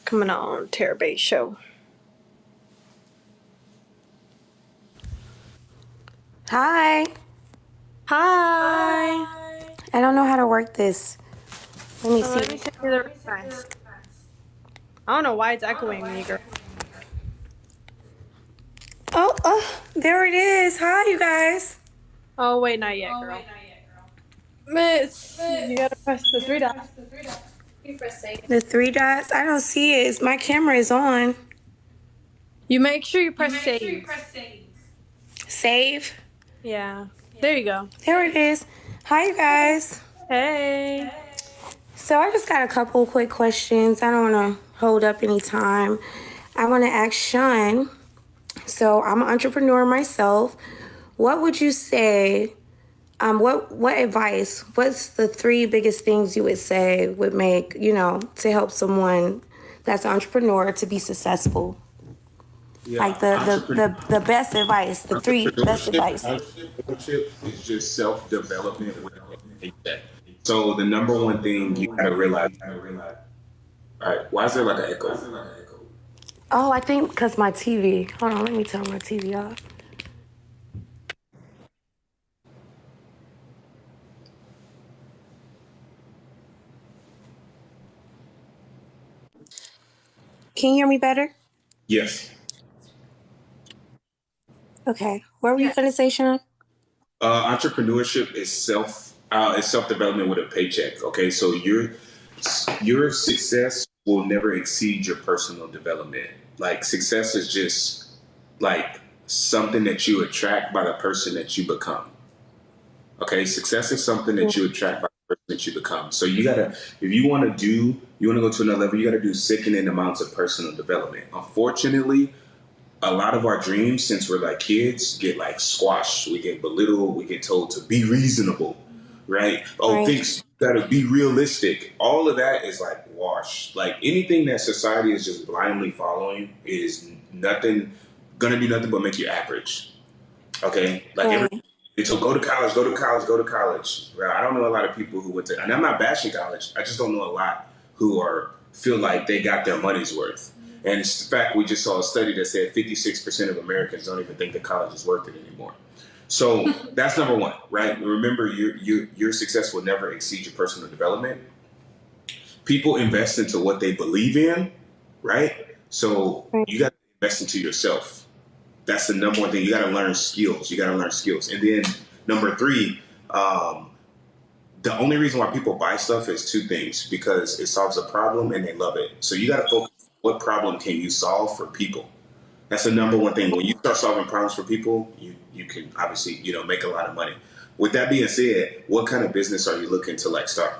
coming on Tara Bay Show. Hi. Hi. I don't know how to work this. Let me Let me see. send you the request. I don't know why it's echoing me, girl. Oh, there it is. Hi, you guys. Oh, wait, not yet, girl. Miss, you gotta press the three dots. The three dots. I don't see it. My camera is on. You make sure you press save. Save. Yeah. There you go. There it is. Hi, you guys. Hey. So I just got a couple quick questions. I don't want to hold up any time. I want to ask Shan. So I'm an entrepreneur myself. What would you say? What advice? What's the three biggest things you would say would make to help someone that's an entrepreneur to be successful? Like Yeah, the best advice, the three best advice. entrepreneurship is just self-development with a paycheck. So the number one thing you gotta realize, all right, why is there like an echo? Oh, I think because my TV. Hold on, let me turn my TV off. Can you hear me better? Yes. Okay. What were you going to say, Sean? Entrepreneurship is self-development with a paycheck. Okay, so your success will never exceed your personal development. Like success is just like something that you attract by the person that you become. Okay, success is something that you attract by the person that you become. So if you want to go to another level, you gotta do sickening amounts of personal development. Unfortunately, a lot of our dreams, since we're like kids, get like squashed. We get belittled. We get told to be reasonable, right? Oh, Right. things gotta be realistic. All of that is like washed. Like anything that society is just blindly following is nothing gonna do nothing but make you average. Okay, like every Right. so go to college, go to college, go to college. Right? I don't know a lot of people who went to, and I'm not bashing college. I just don't know a lot who are feel like they got their money's worth. And it's the fact we just saw a study that said 56% of Americans don't even think that college is worth it anymore. So that's number one, right? Remember, your success will never exceed your personal development. People invest into what they believe in, right? So Right. you got to invest into yourself. That's the number one thing. You got to learn skills. You got to learn skills. And then number three, um, the only reason why people buy stuff is two things: because it solves a problem and they love it. So you got to focus on what problem can you solve for people. That's the number one thing. When you start solving problems for people, you can obviously make a lot of money. With that being said, what kind of business are you looking to like start?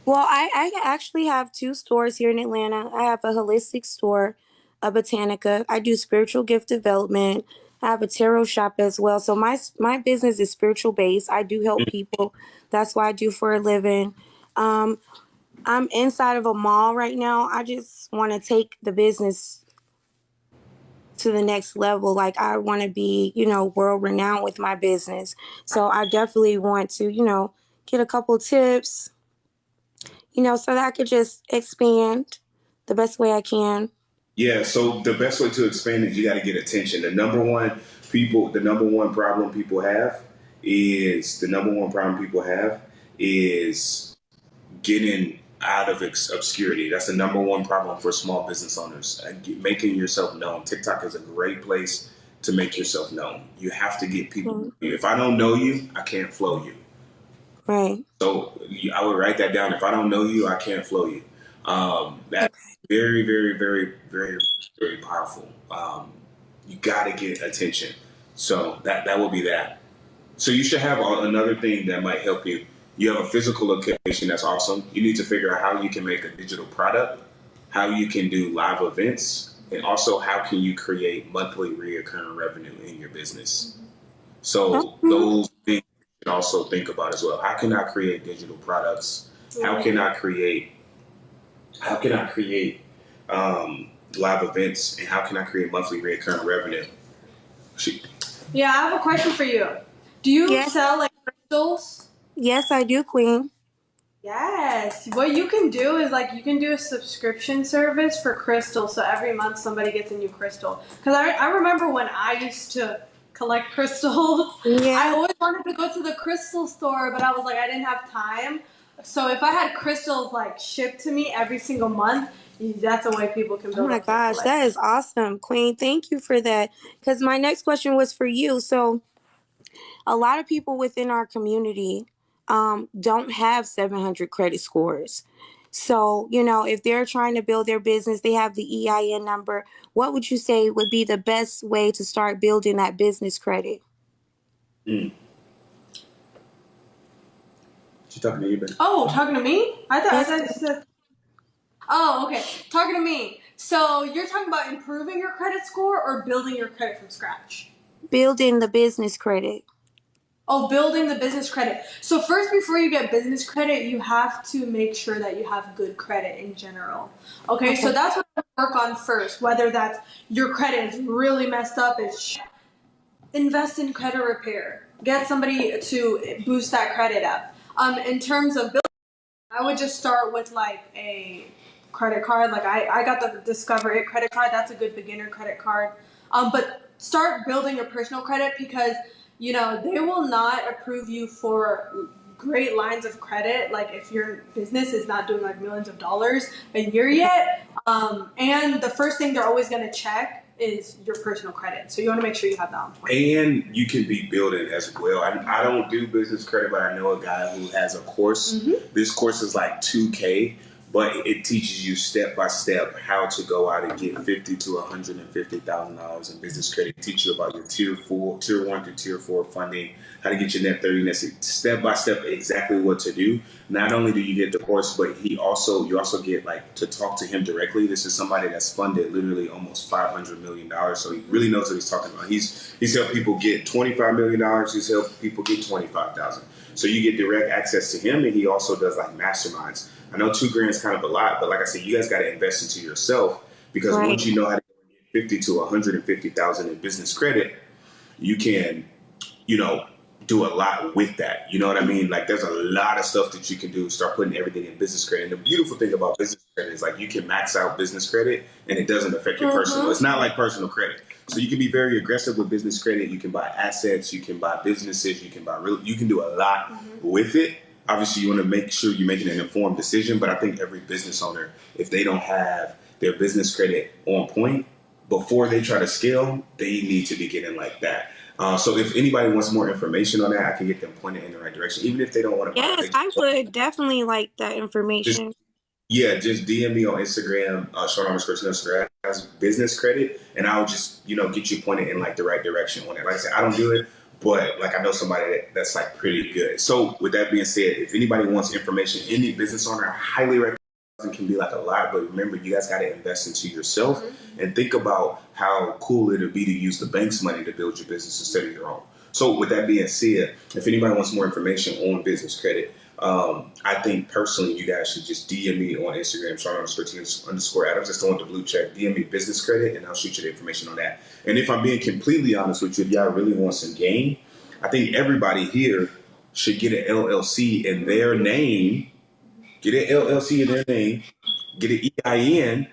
Well, I actually have two stores here in Atlanta. I have a holistic store, a Botanica. I do spiritual gift development. I have a tarot shop as well. So my business is spiritual based. I do help people. That's what I do for a living. Um, I'm inside of a mall right now. I just want to take the business to the next level. Like I want to be, world renowned with my business. So I definitely want to, get a couple tips, so that I could just expand the best way I can. Yeah, so the best way to expand is you got to get attention. The number one problem people have is getting out of obscurity. That's the number one problem for small business owners. Making yourself known. TikTok is a great place to make yourself known. You have to get people. Mm. If I don't know you, I can't flow you. Right. So I would write that down. If I don't know you, I can't flow you. That's Okay. very, very, very, very, very powerful. You got to get attention. So that will be that. So you should have another thing that might help you. You have a physical location that's awesome. You need to figure out how you can make a digital product, how you can do live events, and also how can you create monthly reoccurring revenue in your business. So Mhm. those things you can also think about as well. How can I create digital products? How can I create how can I create live events, and how can I create monthly recurring revenue? Shoot. Yeah, I have a question for you. Do you Yes. sell like crystals? Yes, I do, Queen. Yes. What you can do is like you can do a subscription service for crystals. So every month somebody gets a new crystal. Because I remember when I used to collect crystals, I Yeah. always wanted to go to the crystal store, but I was like, I didn't have time. So if I had crystals like shipped to me every single month, that's a way people can Oh build my up their gosh, collection. that is awesome, Queen. Thank you for that. Because my next question was for you. So, a lot of people within our community don't have 700 credit scores. So, if they're trying to build their business, they have the EIN number. What would you say would be the best way to start building that business credit? Mm. She talking to you, babe? Oh, talking to me? I Yes, thought you said. Oh, okay. Talking to me. So you're talking about improving your credit score or building your credit from scratch? building the business credit. Oh, building the business credit. So first, before you get business credit, you have to make sure that you have good credit in general. Okay, so Okay. that's what I work on first. Whether that's your credit is really messed up, is invest in credit repair. Get somebody to boost that credit up. In terms of I would just start with like a credit card. Like I got the Discover It credit card. That's a good beginner credit card. But start building your personal credit because they will not approve you for great lines of credit. Like if your business is not doing like millions of dollars a year yet. And the first thing they're always going to check is your personal credit. So you want to make sure you have that on point. And you can be building as well. I don't do business credit, but I know a guy who has a course. Mm-hmm. This course is like 2K, but it teaches you step by step how to go out and get $50,000 to $150,000 in business credit. It teaches you about your tier 1 to tier 4 funding, how to get your net 30, net step by step exactly what to do. Not only do you get the course, but you also get like to talk to him directly. This is somebody that's funded literally almost $500 million, so he really knows what he's talking about. He's helped people get $25 million. He's helped people get 25,000. So you get direct access to him, and he also does like masterminds. I know $2,000 is kind of a lot, but like I said, you guys got to invest into yourself because Right. once you know how to get 50 to 150,000 in business credit, you can, you know, do a lot with that. You know what I mean? Like there's a lot of stuff that you can do. Start putting everything in business credit. And the beautiful thing about business credit is like you can max out business credit and it doesn't affect your personal. It's not like personal credit. So you can be very aggressive with business credit. You can buy assets, you can buy businesses, you can you can do a lot with it. Obviously you want to make sure you're making an informed decision, but I think every business owner, if they don't have their business credit on point before they try to scale, they need to be getting like that. So if anybody wants more information on that, I can get them pointed in the right direction. Even if they don't want to buy Yes, things, I would definitely like that just information. just DM me on Instagram, Sean as business credit, and I'll just get you pointed in like the right direction on it. Like I said, I don't do it, but like I know somebody that's like pretty good. So with that being said, if anybody wants information, any business owner, I highly recommend. It can be like a lot, but remember, you guys got to invest into yourself and think about how cool it'll be to use the bank's money to build your business instead of your own. So, with that being said, if anybody wants more information on business credit, I think personally, you guys should just DM me on Instagram, Sean_T_Adams. Just don't want the blue check. DM me business credit, and I'll shoot you the information on that. And if I'm being completely honest with you, if y'all really want some game, I think everybody here should get an LLC in their name. Get an LLC in their name, get an EIN,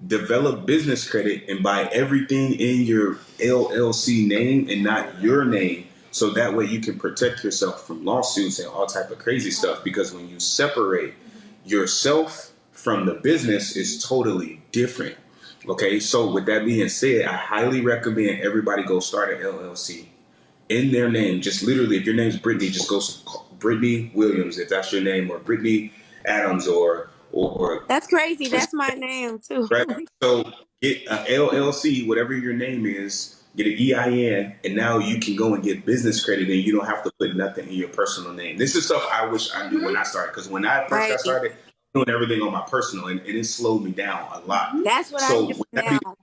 develop business credit, and buy everything in your LLC name and not your name. So that way you can protect yourself from lawsuits and all type of crazy stuff. Because when you separate yourself from the business, it's totally different. Okay, so with that being said, I highly recommend everybody go start an LLC in their name. Just literally, if your name's Brittany, just go Brittany Williams, if that's your name, or Brittany Adams, or That's crazy. That's my name too. right. So get an LLC, whatever your name is, get an EIN, and now you can go and get business credit, and you don't have to put nothing in your personal name. This is stuff I wish I knew when I started, because when I first Right. got started, doing everything on my personal, and it slowed me down a lot. That's what I So do with that now.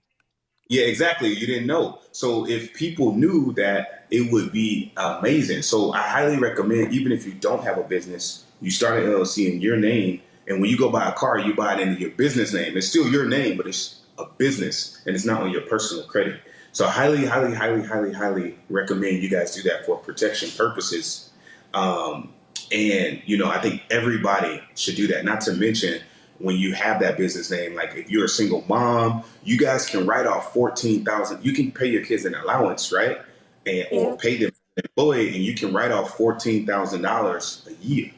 yeah, exactly. You didn't know. So if people knew that, it would be amazing. So I highly recommend, even if you don't have a business, you start an LLC in your name. And when you go buy a car, you buy it into your business name. It's still your name, but it's a business and it's not on your personal credit. So I highly, highly recommend you guys do that for protection purposes. Um, And, I think everybody should do that. Not to mention, when you have that business name, like if you're a single mom, you guys can write off 14,000. You can pay your kids an allowance, right? Or Yeah. pay them an employee, and you can write off $14,000 a year.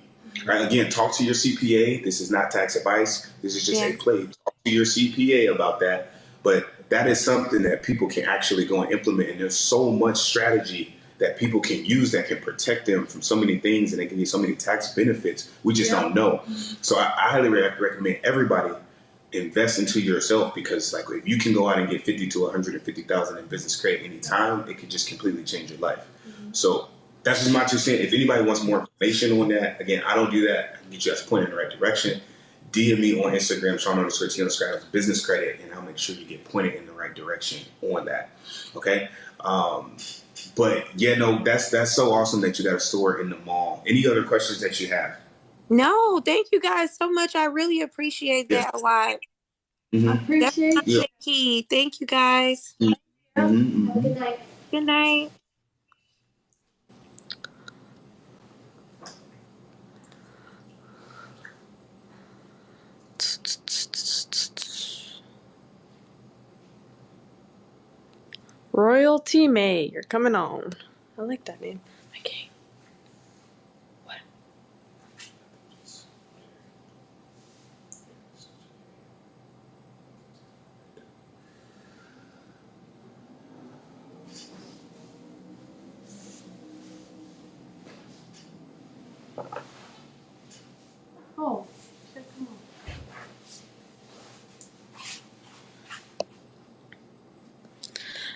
Right? Again, talk to your CPA. This is not tax advice. This is just Yeah. a play. Talk to your CPA about that. But that is something that people can actually go and implement. And there's so much strategy that people can use that can protect them from so many things, and they can get so many tax benefits. We just don't know. So I highly recommend everybody invest into yourself, because like if you can go out and get 50 to 150,000 in business credit anytime, it could just completely change your life. So that's just my 2 cents. If anybody wants more information on that, again, I don't do that. I can get you guys pointed in the right direction. DM me on Instagram, Sean_T_ business credit, and I'll make sure you get pointed in the right direction on that. Okay. But yeah, no, that's so awesome that you got a store in the mall. Any other questions that you have? No, thank you guys so much. I really appreciate Yes. that a lot. I Mm-hmm. That's appreciate such you. a key. Thank you guys. Mm-hmm. Have a good night. Good night. Royalty May, you're coming on. I like that name. Okay. Oh, shit, come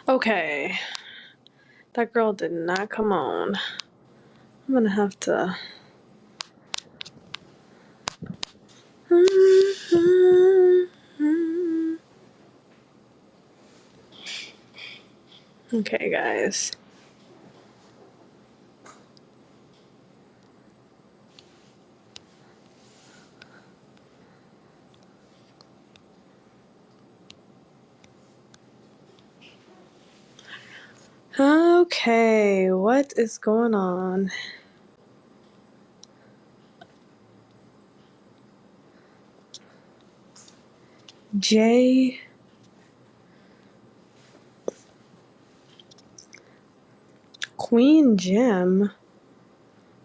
on. Okay. That girl did not come on. I'm gonna have to. Okay, guys. Okay, what is going on? J. Queen Jim.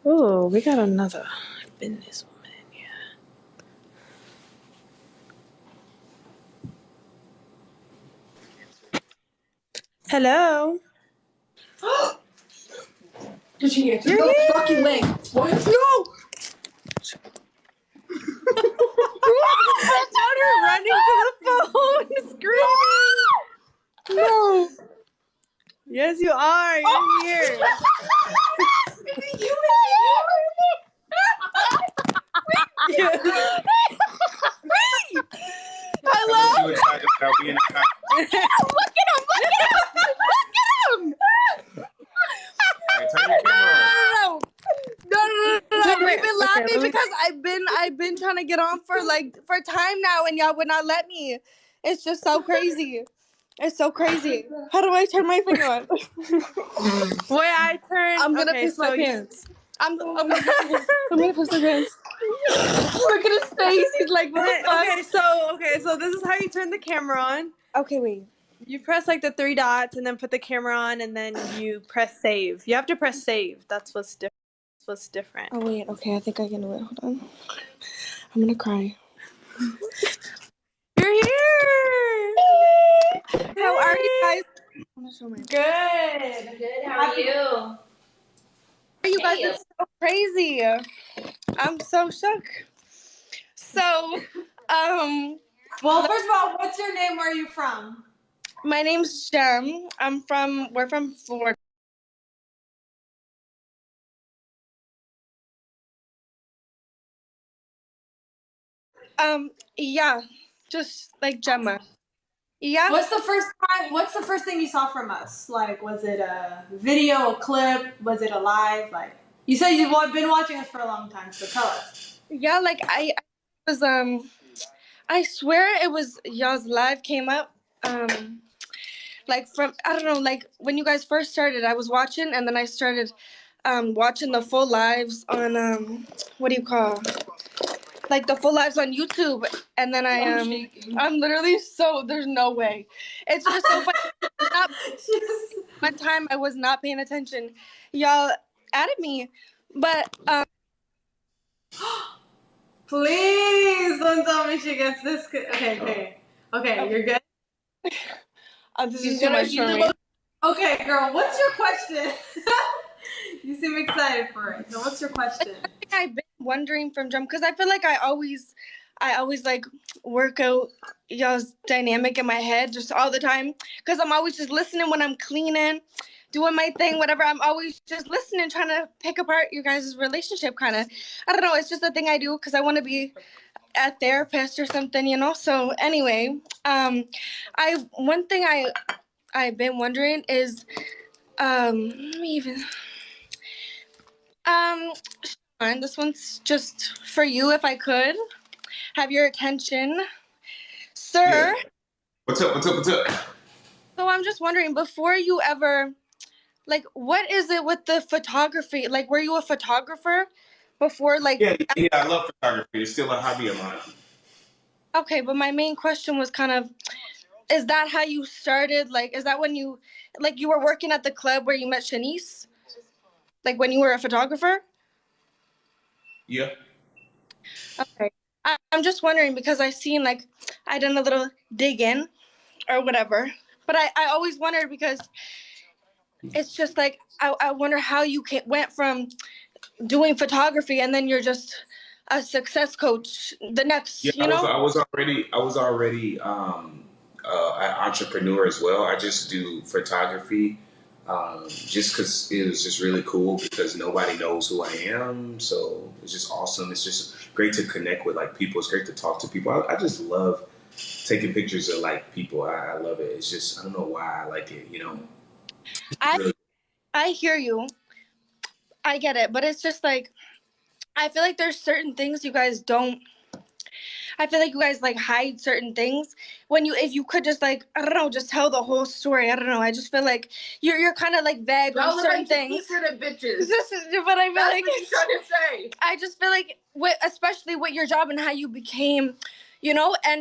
Oh, we got another businesswoman in here. Hello. Did you answer? You're No here. fucking way. What? No! Started running to the phone, screaming. No. Yes, you are. You're here. Hello. Look at him. Turn your camera on. No. Come We've here. been Okay, laughing let me- because I've been trying to get on for time now, and y'all would not let me. It's just so crazy. It's so crazy. How do I turn my finger on? Wait, I turned. I'm gonna okay, piss my so pants. I'm gonna piss my pants. Look at his face. He's like, what the fuck? Okay, so this is how you turn the camera on. Okay, wait. You press like the 3 dots and then put the camera on, and then you press save. You have to press save. That's what's different. Oh wait. Okay, I think I can do it. Hold on. I'm gonna cry. You're here. How are you guys? I'm gonna show my. Good. Good, how are you? You guys are so crazy. I'm so shook. So, Well, first of all, what's your name? Where are you from? my name's Shan. We're from Florida. Yeah, just like Gemma. Yeah. What's the first time? What's the first thing you saw from us? Like, was it a video, a clip? Was it a live? Like, you said you've been watching us for a long time, so tell us. Yeah, like I was I swear it was y'all's live came up. Like from I don't know, like when you guys first started, I was watching and then I started watching the full lives on what do you call, like the full lives on YouTube, and then I'm literally so, there's no way. It's just so funny. Not, one time I was not paying attention. Y'all added me, but Please don't tell me she gets this. Okay, you're good. this is too much for me. Okay, girl, what's your question? You seem excited for it. So what's your question? I've been wondering from Drum, because I feel like I always like work out y'all's dynamic in my head just all the time, because I'm always just listening when I'm cleaning, doing my thing, whatever. I'm always just listening, trying to pick apart your guys' relationship, kind of. I don't know. It's just a thing I do because I want to be a therapist or something, you know. So anyway, one thing I've been wondering is let me even Sean, this one's just for you, if I could have your attention, sir. Yeah. What's up? So I'm just wondering, before you ever, like, what is it with the photography? Like, were you a photographer before? Like, Yeah, I love photography. It's still a hobby of mine. okay, but my main question was kind of, is that how you started? Like, is that when you, like, you were working at the club where you met Shanice? Like, when you were a photographer? Yeah. Okay. I'm just wondering because I seen, like, I done a little dig in or whatever. But I always wondered because it's just like, I wonder how you went from doing photography and then you're just a success coach the next, Yeah, you know? I was already an entrepreneur as well. I just do photography, just because it was just really cool because nobody knows who I am. So it's just awesome. It's just great to connect with like people. It's great to talk to people. I just love taking pictures of like people. I love it. It's just I don't know why I like it. You know, I really. I hear you. I get it, but it's just like I feel like there's certain things you guys don't. I feel like you guys like hide certain things when you, if you could just like, I don't know, just tell the whole story. I don't know. I just feel like you're kind of like vague on certain things. Secretive bitches. But I feel like what you're trying to say. I just feel like especially with your job and how you became, you know, and